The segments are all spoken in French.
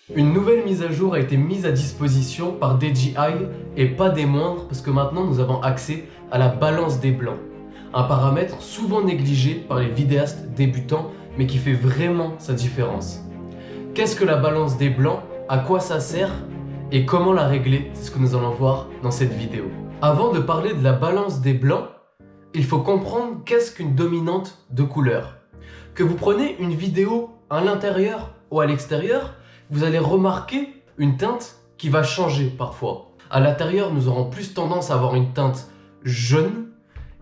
Une nouvelle mise à jour a été mise à disposition par DJI et pas des moindres parce que maintenant nous avons accès à la balance des blancs. Un paramètre souvent négligé par les vidéastes débutants mais qui fait vraiment sa différence. Qu'est-ce que la balance des blancs? À quoi ça sert? Et comment la régler? C'est ce que nous allons voir dans cette vidéo. Avant de parler de la balance des blancs, il faut comprendre qu'est-ce qu'une dominante de couleur. Que vous prenez une vidéo à l'intérieur ou à l'extérieur, vous allez remarquer une teinte qui va changer parfois. À l'intérieur, nous aurons plus tendance à avoir une teinte jaune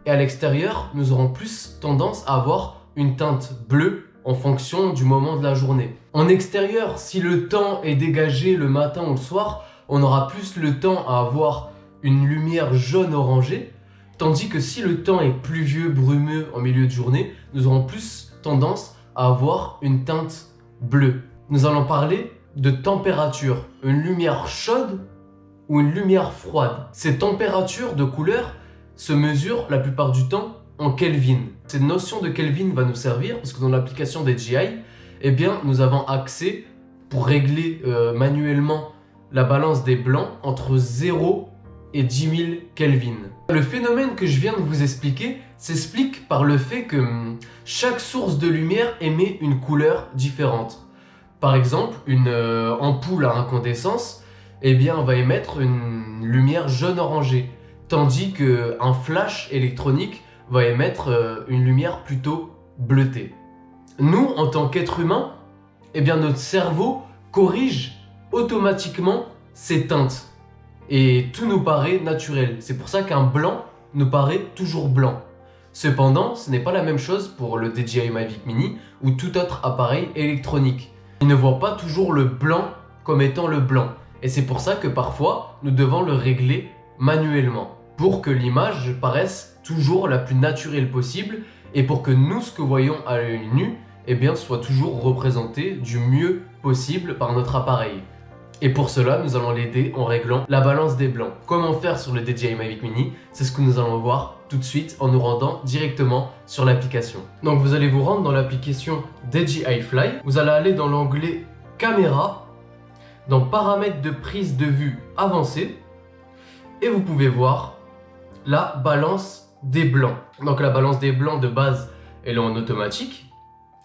et à l'extérieur, nous aurons plus tendance à avoir une teinte bleue en fonction du moment de la journée. En extérieur, si le temps est dégagé le matin ou le soir, on aura plus le temps à avoir une lumière jaune-orangée, tandis que si le temps est pluvieux, brumeux en milieu de journée, nous aurons plus tendance à avoir une teinte bleue. Nous allons parler de température, une lumière chaude ou une lumière froide. Ces températures de couleur se mesurent la plupart du temps en Kelvin. Cette notion de Kelvin va nous servir parce que dans l'application DJI, eh bien, nous avons accès pour régler manuellement la balance des blancs entre 0 et 10 000 Kelvin. Le phénomène que je viens de vous expliquer s'explique par le fait que chaque source de lumière émet une couleur différente. Par exemple, une ampoule à incandescence, eh bien, va émettre une lumière jaune-orangée, tandis qu'un flash électronique va émettre une lumière plutôt bleutée. Nous, en tant qu'êtres humains, eh bien, notre cerveau corrige automatiquement ces teintes. Et tout nous paraît naturel. C'est pour ça qu'un blanc nous paraît toujours blanc. Cependant, ce n'est pas la même chose pour le DJI Mavic Mini ou tout autre appareil électronique. Il ne voit pas toujours le blanc comme étant le blanc. Et c'est pour ça que parfois, nous devons le régler manuellement pour que l'image paraisse toujours la plus naturelle possible et pour que nous, ce que voyons à l'œil nu, eh bien, soit toujours représenté du mieux possible par notre appareil. Et pour cela, nous allons l'aider en réglant la balance des blancs. Comment faire sur le DJI Mavic Mini? C'est ce que nous allons voir tout de suite en nous rendant directement sur l'application. Donc vous allez vous rendre dans l'application DJI Fly. Vous allez aller dans l'onglet Caméra, dans Paramètres de prise de vue avancée. Et vous pouvez voir la balance des blancs. Donc la balance des blancs de base, elle est en automatique.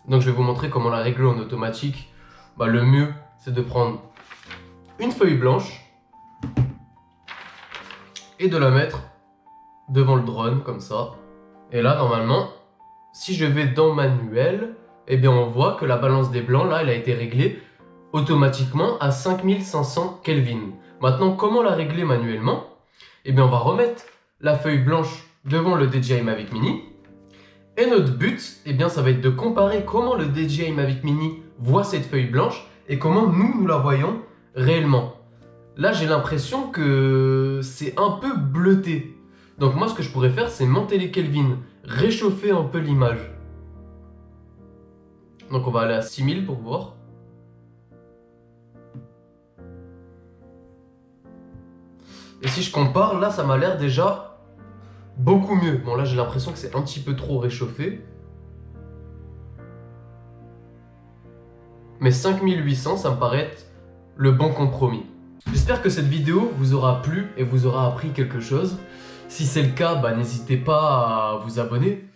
Donc je vais vous montrer comment la régler en automatique. Le mieux, c'est de prendre une feuille blanche et de la mettre devant le drone comme ça. Et là, normalement, si je vais dans manuel, eh bien on voit que la balance des blancs, là, elle a été réglée automatiquement à 5500 Kelvin. Maintenant, comment la régler manuellement? Eh bien, on va remettre la feuille blanche devant le DJI Mavic Mini. Et notre but, eh bien, ça va être de comparer comment le DJI Mavic Mini voit cette feuille blanche et comment nous la voyons réellement. Là, j'ai l'impression que c'est un peu bleuté. Donc moi, ce que je pourrais faire, c'est monter les Kelvin, réchauffer un peu l'image. Donc on va aller à 6000 pour voir. Et si je compare, là, ça m'a l'air déjà beaucoup mieux. Bon, là, j'ai l'impression que c'est un petit peu trop réchauffé. Mais 5800, ça me paraît être le bon compromis. J'espère que cette vidéo vous aura plu et vous aura appris quelque chose. Si c'est le cas, n'hésitez pas à vous abonner.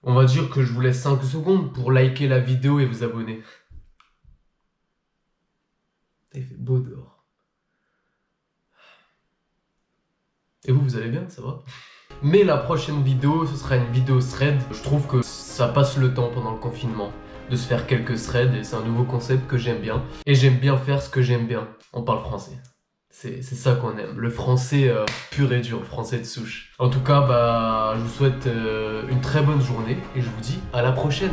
On va dire que je vous laisse 5 secondes pour liker la vidéo et vous abonner. Il fait beau dehors. Et vous allez bien, ça va? Mais la prochaine vidéo, ce sera une vidéo thread. Je trouve que ça passe le temps pendant le confinement de se faire quelques threads et c'est un nouveau concept que j'aime bien. Et j'aime bien faire ce que j'aime bien. On parle français. C'est ça qu'on aime. Le français pur et dur, le français de souche. En tout cas, je vous souhaite une très bonne journée et je vous dis à la prochaine.